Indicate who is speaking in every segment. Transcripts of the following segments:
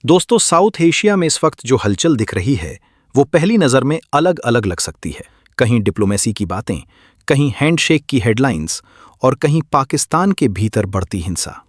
Speaker 1: दोस्तों, south Asia में इस वक्त जो हलचल दिख रही है वो पहली नज़र में अलग अलग लग सकती है। कहीं डिप्लोमेसी की बातें, कहीं हैंडशेक की हेडलाइंस और कहीं पाकिस्तान के भीतर बढ़ती हिंसा।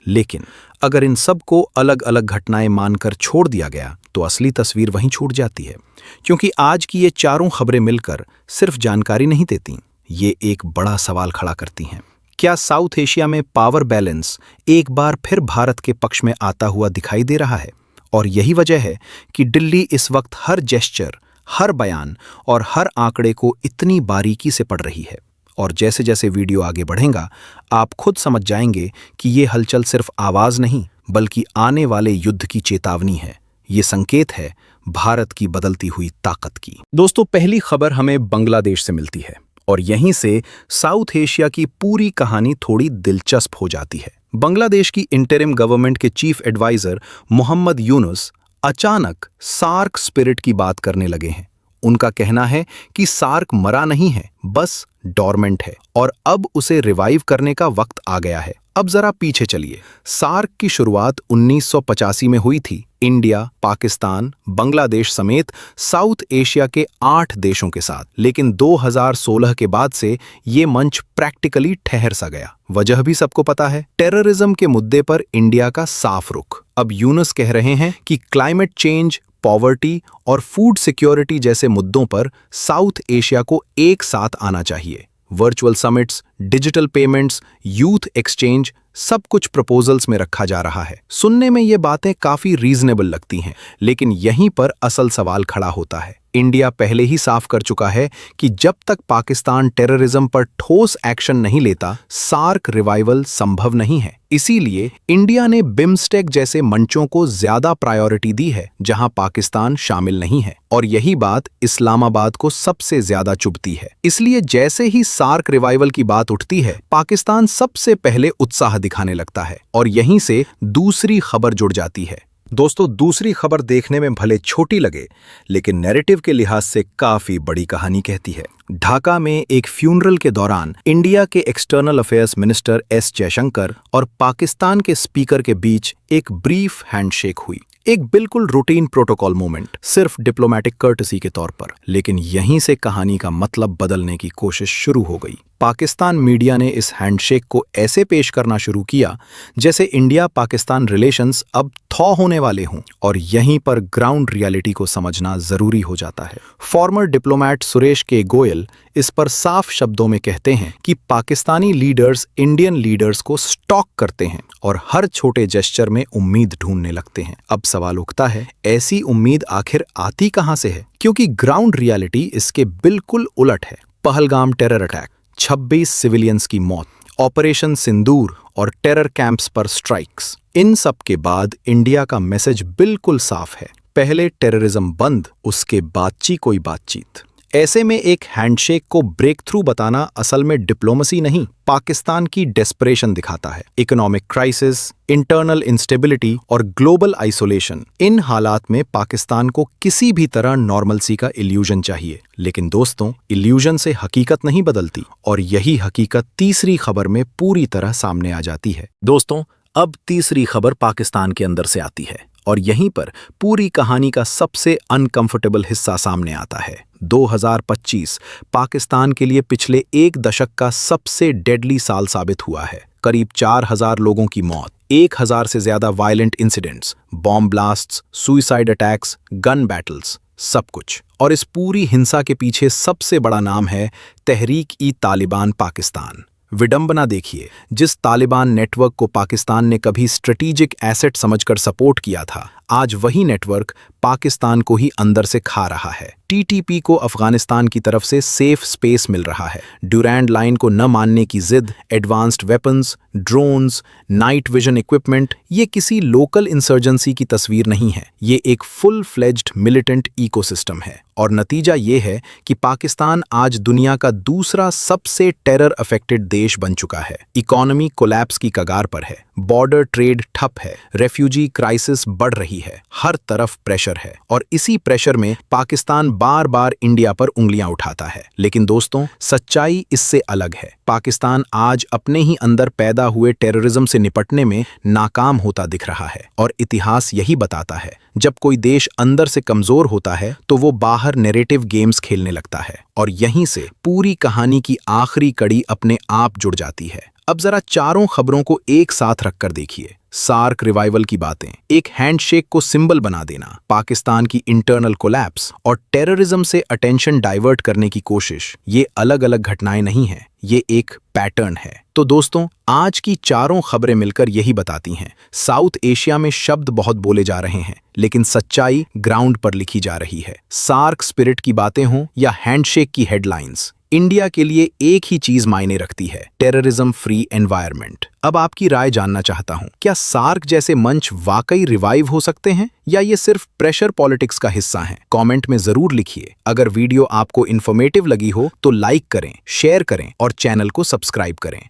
Speaker 1: लेकिन अगर इन सब को अलग अलग घटनाएं मानकर छोड़ दिया गया तो असली तस्वीर वहीं छूट जाती है। क्योंकि आज की ये चारों खबरें मिलकर सिर्फ जानकारी नहीं देती, ये एक बड़ा सवाल खड़ा करती हैं। क्या साउथ एशिया में पावर बैलेंस एक बार फिर भारत के पक्ष में आता हुआ दिखाई दे रहा है? और यही वजह है कि दिल्ली इस वक्त हर जेस्चर, हर बयान और हर आंकड़े को इतनी बारीकी से पढ़ रही है। और जैसे जैसे वीडियो आगे बढ़ेगा, आप खुद समझ जाएंगे कि ये हलचल सिर्फ आवाज नहीं, बल्कि आने वाले युद्ध की चेतावनी है। ये संकेत है भारत की बदलती हुई ताकत की। दोस्तों, पहली खबर हमें बांग्लादेश से मिलती है और यहीं से साउथ एशिया की पूरी कहानी थोड़ी दिलचस्प हो जाती है। बांग्लादेश की इंटरिम गवर्नमेंट के चीफ एडवाइजर मोहम्मद यूनुस अचानक सार्क स्पिरिट की बात करने लगे हैं। उनका कहना है कि सार्क मरा नहीं है, बस डॉर्मेंट है और अब उसे रिवाइव करने का वक्त आ गया है। अब जरा पीछे चलिए। सार्क की शुरुआत 1985 में हुई थी, इंडिया, पाकिस्तान, बांग्लादेश समेत साउथ एशिया के 8 देशों के साथ। लेकिन 2016 के बाद से ये मंच प्रैक्टिकली ठहर सा गया। वजह भी सबको पता है, टेररिज्म के मुद्दे पर इंडिया का साफ रुख। अब यूनुस कह रहे हैं कि क्लाइमेट चेंज, पॉवर्टी और फूड सिक्योरिटी जैसे मुद्दों पर साउथ एशिया को एक साथ आना चाहिए। Virtual summits, digital payments, youth exchange, सब कुछ प्रपोजल्स में रखा जा रहा है। सुनने में ये बातें काफी रीजनेबल लगती हैं, लेकिन यहीं पर असल सवाल खड़ा होता है। इंडिया पहले ही साफ कर चुका है कि जब तक पाकिस्तान टेररिज्म पर ठोस एक्शन नहीं लेता, सार्क रिवाइवल संभव नहीं है। इसीलिए इंडिया ने बिम्स्टेक जैसे मंचों को ज्यादा प्रायोरिटी दी है, जहां पाकिस्तान शामिल नहीं है। और यही बात इस्लामाबाद को सबसे ज्यादा चुभती है। इसलिए जैसे ही सार्क रिवाइवल की बात उठती है, पाकिस्तान सबसे पहले उत्साह दिखाने लगता है और यहीं से दूसरी खबर जुड़ जाती है। दोस्तों, दूसरी खबर देखने में भले छोटी लगे, लेकिन नैरेटिव के लिहाज से काफी बड़ी कहानी कहती है। ढाका में एक फ्यूनरल के दौरान इंडिया के external affairs minister S Jaishankar और पाकिस्तान के स्पीकर के बीच एक ब्रीफ हैंडशेक हुई। एक बिल्कुल रूटीन प्रोटोकॉल मूवमेंट, सिर्फ डिप्लोमेटिक कर्टसी के तौर पर। लेकिन यहीं से कहानी का मतलब बदलने की कोशिश शुरू हो गई। पाकिस्तान मीडिया ने इस हैंडशेक को ऐसे पेश करना शुरू किया जैसे इंडिया पाकिस्तान रिलेशंस अब थॉ होने वाले हों, और यहीं पर ग्राउंड रियलिटी को समझना जरूरी हो जाता है। फॉर्मर डिप्लोमैट सुरेश के गोयल इस पर साफ शब्दों में कहते हैं कि पाकिस्तानी लीडर्स इंडियन लीडर्स को स्टॉक करते हैं और हर छोटे जेस्चर में उम्मीद ढूंढने लगते हैं। अब सवाल उठता है, ऐसी उम्मीद आखिर आती कहां से है? क्योंकि ग्राउंड रियलिटी इसके बिल्कुल उलट है। पहलगाम टेरर अटैक, 26 सिविलियंस की मौत, ऑपरेशन सिंदूर और टेरर कैंप्स पर स्ट्राइक्स, इन सब के बाद इंडिया का मैसेज बिल्कुल साफ है। पहले टेररिज्म बंद, उसके बाद कोई बातचीत। ऐसे में एक हैंडशेक को ब्रेक थ्रू बताना असल में डिप्लोमेसी नहीं, पाकिस्तान की डेस्परेशन दिखाता है। इकोनॉमिक क्राइसिस, इंटरनल इंस्टेबिलिटी और ग्लोबल आइसोलेशन, इन हालात में पाकिस्तान को किसी भी तरह नॉर्मलसी का इल्यूजन चाहिए। लेकिन दोस्तों, इल्यूजन से हकीकत नहीं बदलती, और यही हकीकत तीसरी खबर में पूरी तरह सामने आ जाती है। दोस्तों, अब तीसरी खबर पाकिस्तान के अंदर से आती है और यहीं पर पूरी कहानी का सबसे अनकंफर्टेबल हिस्सा सामने आता है। 2025 पाकिस्तान के लिए पिछले एक दशक का सबसे डेडली साल साबित हुआ है। करीब 4000 लोगों की मौत, 1000 से ज्यादा violent incidents, bomb blasts, suicide attacks, gun battles, सब कुछ। और इस पूरी हिंसा के पीछे सबसे बड़ा नाम है तहरीक-ई-तालिबान पाकिस्तान। विडंबना देखिए, जिस तालिबान नेटवर्क को पाकिस्तान ने कभी स्ट्रेटेजिक एसेट समझकर सपोर्ट किया था, आज वही नेटवर्क पाकिस्तान को ही अंदर से खा रहा है। टीटीपी को अफगानिस्तान की तरफ से सेफ स्पेस मिल रहा है। ड्यूरैंड लाइन को न मानने की जिद, advanced weapons, drones, night vision equipment, ये किसी लोकल इंसर्जेंसी की तस्वीर नहीं है। ये एक फुल फ्लेज्ड मिलिटेंट इकोसिस्टम है। और नतीजा ये है कि पाकिस्तान आज दुनिया का दूसरा सबसे टेरर अफेक्टेड देश बन चुका है। इकोनॉमी कोलैप्स की कगार पर है। बॉर्डर ट्रेड ठप है, रेफ्यूजी क्राइसिस बढ़ रही है, हर तरफ प्रेशर है और इसी प्रेशर में पाकिस्तान बार बार इंडिया पर उंगलियां उठाता है। लेकिन दोस्तों, सच्चाई इससे अलग है। पाकिस्तान आज अपने ही अंदर पैदा हुए टेररिज्म से निपटने में नाकाम होता दिख रहा है और इतिहास यही बताता है, जब कोई देश अंदर से कमजोर होता है तो वो बाहर नैरेटिव गेम्स खेलने लगता है और यहीं से पूरी कहानी की आखिरी कड़ी अपने आप जुड़ जाती है। अब जरा चारों खबरों को एक साथ रखकर देखिए। सार्क रिवाइवल की बातें, एक हैंडशेक को सिंबल बना देना, पाकिस्तान की इंटरनल कोलैप्स और टेररिज्म से अटेंशन डाइवर्ट करने की कोशिश, ये अलग अलग घटनाएं नहीं हैं, ये एक पैटर्न है। तो दोस्तों, आज की चारों खबरें मिलकर यही बताती हैं, साउथ एशिया में शब्द बहुत बोले जा रहे हैं, लेकिन सच्चाई ग्राउंड पर लिखी जा रही है। सार्क स्पिरिट की बातें हों या हैंडशेक की हेडलाइंस, इंडिया के लिए एक ही चीज मायने रखती है, टेररिज्म फ्री एनवायरनमेंट। अब आपकी राय जानना चाहता हूं, क्या सार्क जैसे मंच वाकई रिवाइव हो सकते हैं या ये सिर्फ प्रेशर पॉलिटिक्स का हिस्सा हैं? कमेंट में जरूर लिखिए। अगर वीडियो आपको इन्फॉर्मेटिव लगी हो तो लाइक करें, शेयर करें और चैनल को सब्सक्राइब करें।